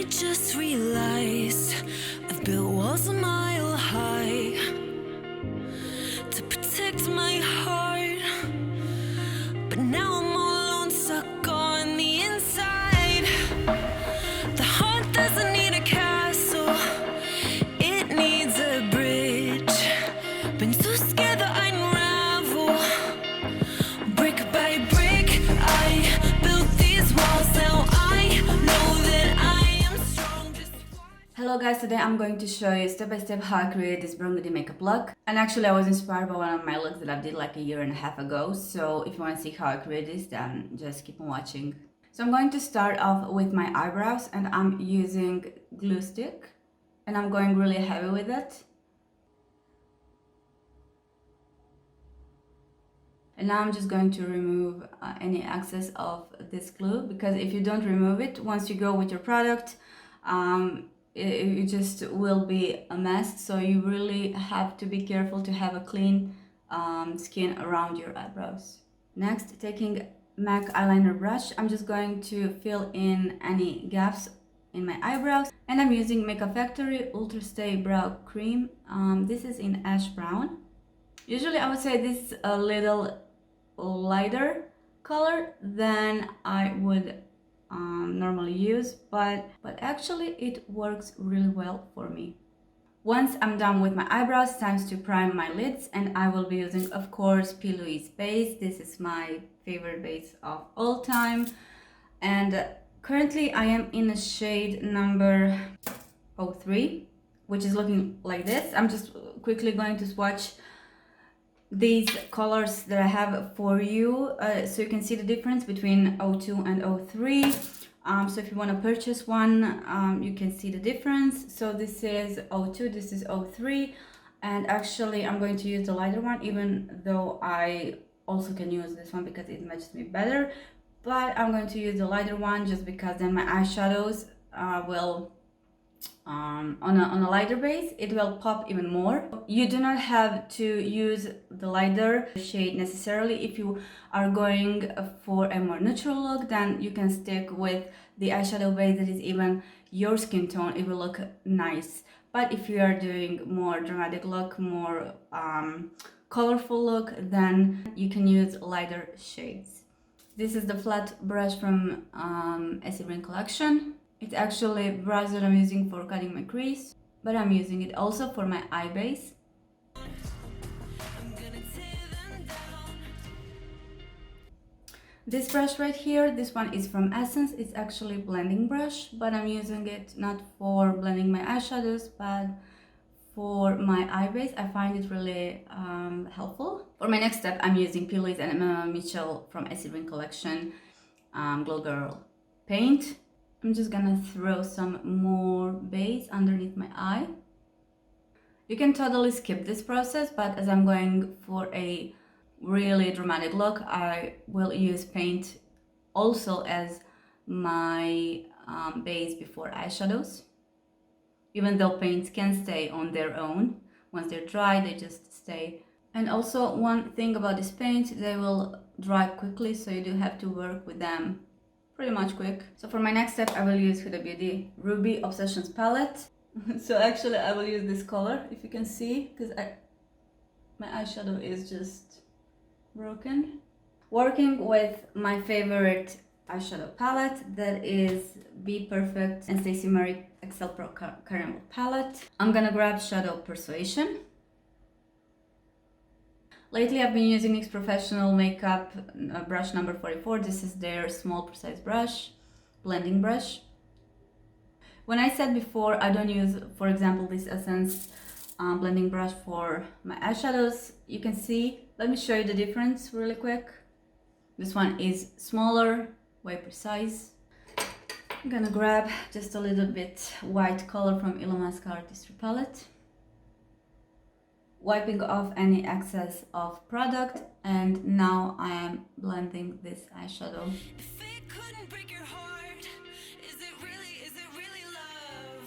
just realized I've built walls a mile high to protect my heart, but now I'm all alone, stuck on the inside. The heart doesn't need a castle, it needs a bridge. Been too scared that I'd unravel. Brick by brick, I built these walls. Now I know that I am strong. Hello guys, today I'm going to show you step by step how I created this Burgundy makeup look. And actually I was inspired by one of my looks that I did like a year and a half ago. So if you want to see how I created this, then just keep on watching. So I'm going to start off with my eyebrows, and I'm using glue stick, and I'm going really heavy with it. And now I'm just going to remove any excess of this glue, because if you don't remove it, once you go with your product, it just will be a mess. So you really have to be careful to have a clean skin around your eyebrows. Next, taking MAC eyeliner brush, I'm just going to fill in any gaps in my eyebrows, and I'm using Makeup Factory Ultra Stay Brow Cream. This is in ash brown. Usually I would say this is a little lighter color than I would normally use, but actually it works really well for me. Once I'm done with my eyebrows, it's time to prime my lids, and I will be using, of course, PLouise base. This is my favorite base of all time, and currently I am in a shade number 03, which is looking like this. I'm just quickly going to swatch these colors that I have for you, so you can see the difference between 02 and 03. So if you want to purchase one, you can see the difference. So this is 02, this is 03, and actually I'm going to use the lighter one, even though I also can use this one because it matches me better. But I'm going to use the lighter one just because then my eyeshadows will on a lighter base, it will pop even more. You do not have to use the lighter shade necessarily. If you are going for a more neutral look, then you can stick with the eyeshadow base that is even your skin tone. It will look nice. But if you are doing more dramatic look, more colorful look, then you can use lighter shades. This is the flat brush from StaceyMarie collection. It's actually a brush that I'm using for cutting my crease, but I'm using it also for my eye base. This brush right here, this one is from Essence. It's actually a blending brush, but I'm using it not for blending my eyeshadows, but for my eye base. I find it really helpful. For my next step, I'm using PLouise and Mitchell from StaceyMarie collection Glow Girl paint. I'm just gonna throw some more base underneath my eye. You can totally skip this process, but as I'm going for a really dramatic look, I will use paint also as my base before eyeshadows. Even though paints can stay on their own, once they're dry, they just stay. And also one thing about this paint, they will dry quickly, so you do have to work with them pretty much quick. So for my next step, I will use Huda Beauty Ruby Obsessions palette. So actually I will use this color, if you can see, because my eyeshadow is just broken. Working with my favorite eyeshadow palette, that is BPerfect and StaceyMarie Excel Pro Caramel palette. I'm gonna grab Shadow Persuasion. Lately I've been using NYX Professional makeup brush number 44. This is their small precise brush, blending brush. When I said before I don't use, for example, this Essence blending brush for my eyeshadows, you can see, let me show you the difference really quick. This one is smaller, way precise. I'm gonna grab just a little bit white color from Ilamasqua Artistry palette, wiping off any excess of product, and now I am blending this eyeshadow. If it couldn't break your heart, is it really love?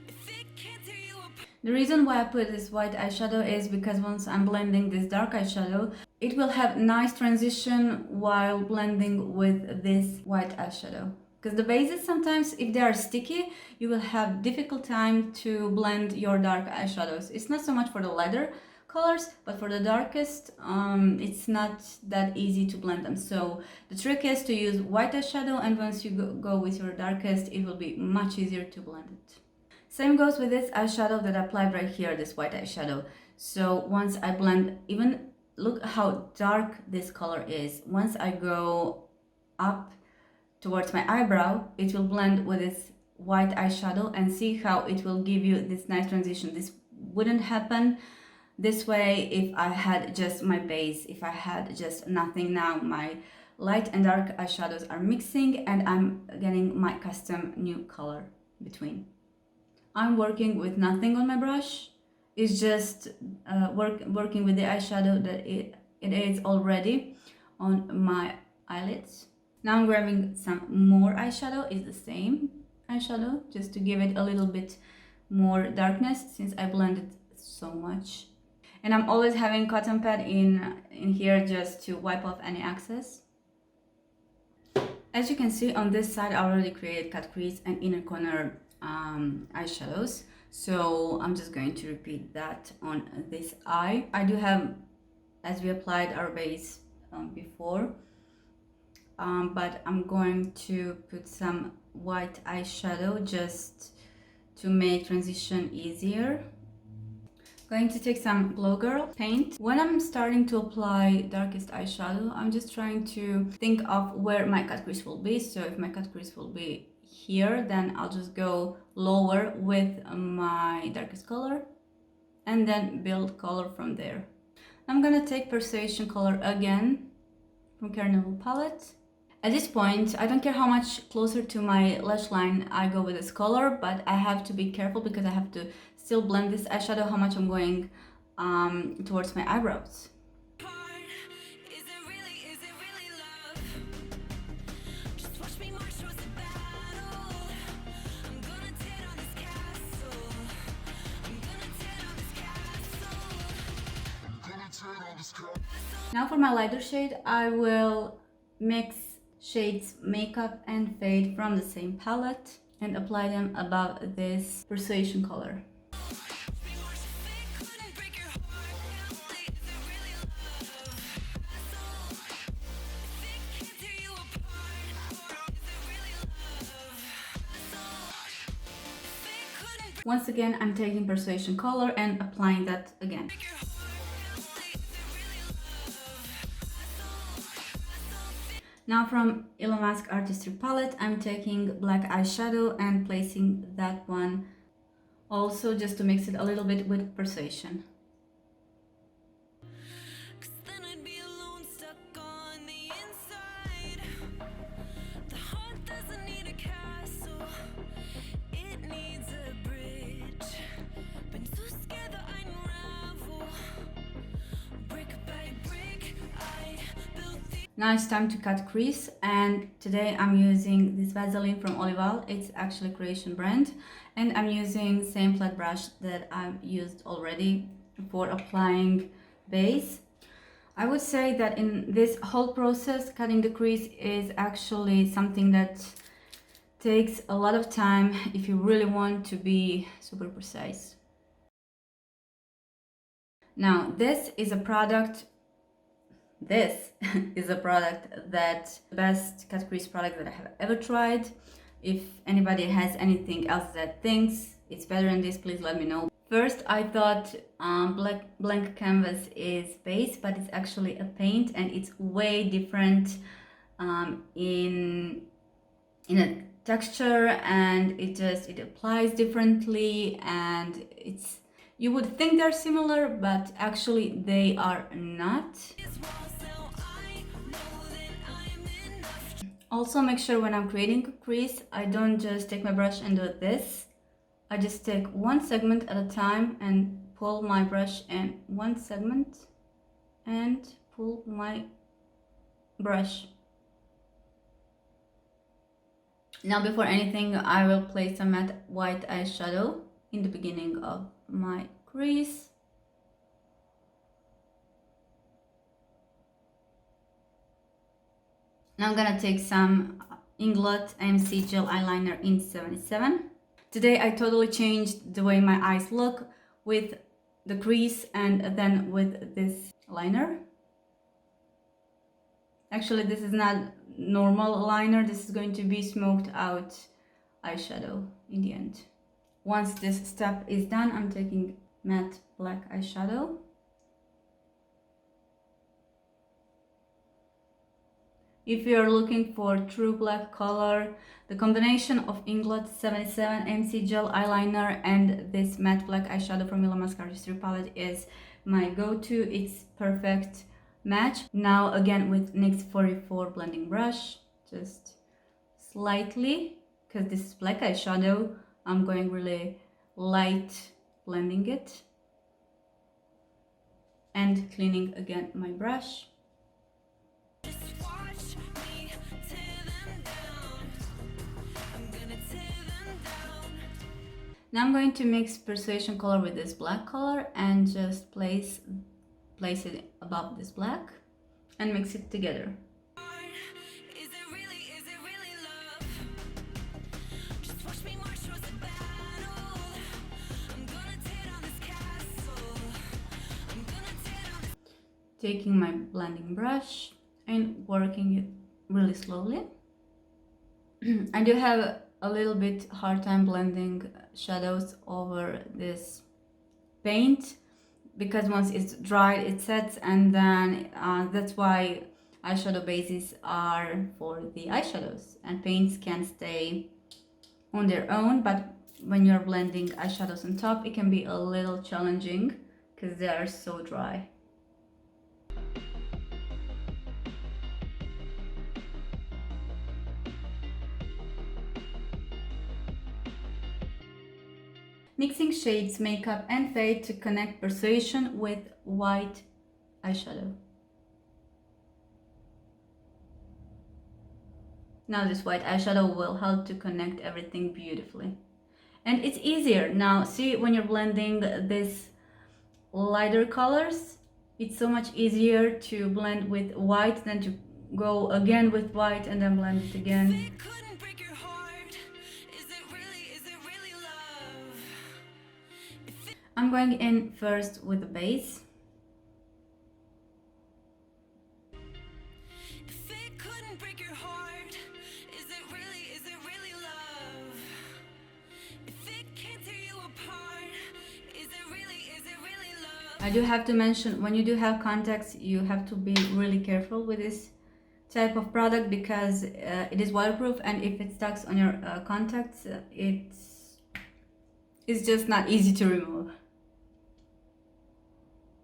If it can't tear you apart. The reason why I put this white eyeshadow is because once I'm blending this dark eyeshadow, it will have nice transition while blending with this white eyeshadow. because the bases sometimes, if they are sticky, you will have difficult time to blend your dark eyeshadows. It's not so much for the lighter colors, but for the darkest, it's not that easy to blend them. So the trick is to use white eyeshadow, and once you go with your darkest, it will be much easier to blend it. Same goes with this eyeshadow that I applied right here, this white eyeshadow. So once I blend, even look how dark this color is. Once I go up towards my eyebrow, it will blend with this white eyeshadow, and see how it will give you this nice transition. This wouldn't happen this way if I had just my base, if I had just nothing. Now my light and dark eyeshadows are mixing, and I'm getting my custom new color between. I'm working with nothing on my brush. It's just working with the eyeshadow that it is already on my eyelids. Now I'm grabbing some more eyeshadow. It's the same eyeshadow, just to give it a little bit more darkness since I blended so much. And I'm always having cotton pad in here just to wipe off any excess. As you can see on this side, I already created cut crease and inner corner eyeshadows. So I'm just going to repeat that on this eye. I do have, as we applied our base before, but I'm going to put some white eyeshadow just to make transition easier. Going to take some Glow Girl paint. When I'm starting to apply darkest eyeshadow, I'm just trying to think of where my cut crease will be. So if my cut crease will be here, then I'll just go lower with my darkest color and then build color from there. I'm gonna take Persuasion color again from Carnival palette. At this point, I don't care how much closer to my lash line I go with this color, but I have to be careful because I have to still blend this eyeshadow how much I'm going towards my eyebrows. Now for my lighter shade, I will mix shades Makeup and Fade from the same palette and apply them above this Persuasion color. Once again, I'm taking Persuasion color and applying that again. Now from Ilamasqua Artistry palette, I'm taking black eyeshadow and placing that one also just to mix it a little bit with Persuasion. Now it's time to cut crease, and today I'm using this Vaseline from Olival. It's actually a Croatian brand, and I'm using same flat brush that I've used already for applying base. I would say that in this whole process, cutting the crease is actually something that takes a lot of time if you really want to be super precise. Now this is a product that the best cut crease product that I have ever tried. If anybody has anything else that thinks it's better than this, please let me know. First, I thought blank canvas is base, but it's actually a paint, and it's way different in a texture, and it applies differently, and you would think they're similar, but actually they are not. Also, make sure when I'm creating a crease, I don't just take my brush and do this. I just take one segment at a time and pull my brush in one segment and pull my brush. Now, before anything, I will place some matte white eyeshadow in the beginning of my crease. Now I'm gonna take some Inglot AMC Gel Liner in 77. Today I totally changed the way my eyes look with the crease and then with this liner. Actually, this is not normal liner, this is going to be smoked out eyeshadow in the end. Once this step is done, I'm taking matte black eyeshadow. If you are looking for true black color, the combination of Inglot 77 AMC Gel Eyeliner and this matte black eyeshadow from Ilamasqua Artistry palette is my go-to. It's perfect match. Now again with NYX 44 blending brush, just slightly, because this is black eyeshadow, I'm going really light blending it and cleaning again my brush. Now I'm going to mix Persuasion color with this black color and just place it above this black and mix it together. Taking my blending brush and working it really slowly. I do have a little bit hard time blending shadows over this paint because once it's dry it sets, and then that's why eyeshadow bases are for the eyeshadows and paints can stay on their own, but when you're blending eyeshadows on top it can be a little challenging because they are so dry. Mixing shades, makeup and fade to connect Persuasion with white eyeshadow. Now this white eyeshadow will help to connect everything beautifully. And it's easier. Now see, when you're blending this lighter colors, it's so much easier to blend with white than to go again with white and then blend it again. I'm going in first with the base. I do have to mention, when you do have contacts, you have to be really careful with this type of product because it is waterproof, and if it stuck on your contacts, it's just not easy to remove.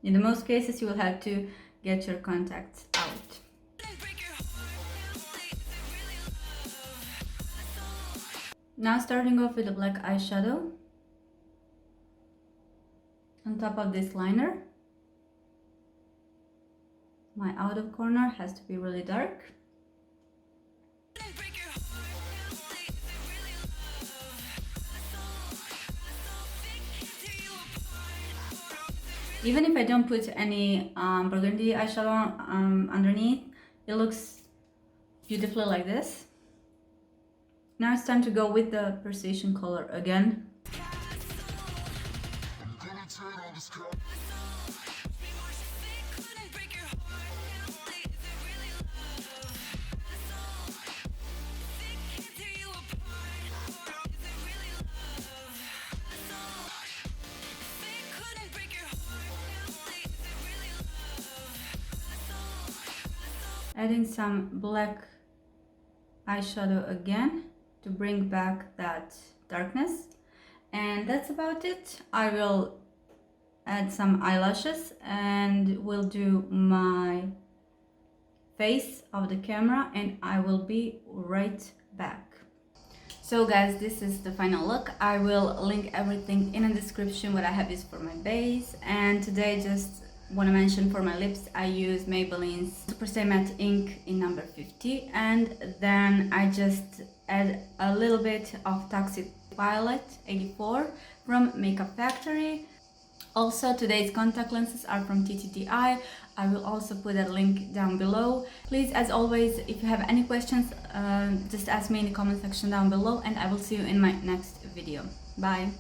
In the most cases, you will have to get your contacts out. Now starting off with a black eyeshadow on top of this liner. My outer corner has to be really dark. Even if I don't put any burgundy eyeshadow underneath, it looks beautifully like this. Now it's time to go with the Persuasion color again. Adding some black eyeshadow again to bring back that darkness, and that's about it. I will add some eyelashes and we'll do my face of the camera, and I will be right back. So guys, this is the final look. I will link everything in the description what I have used for my base, and today just want to mention for my lips I use Maybelline's Super Stay Matte ink in number 50, and then I just add a little bit of Toxic Violet 84 from Makeup Factory. Also, today's contact lenses are from TTDI. I will also put a link down below. Please, as always, if you have any questions, just ask me in the comment section down below, and I will see you in my next video. Bye!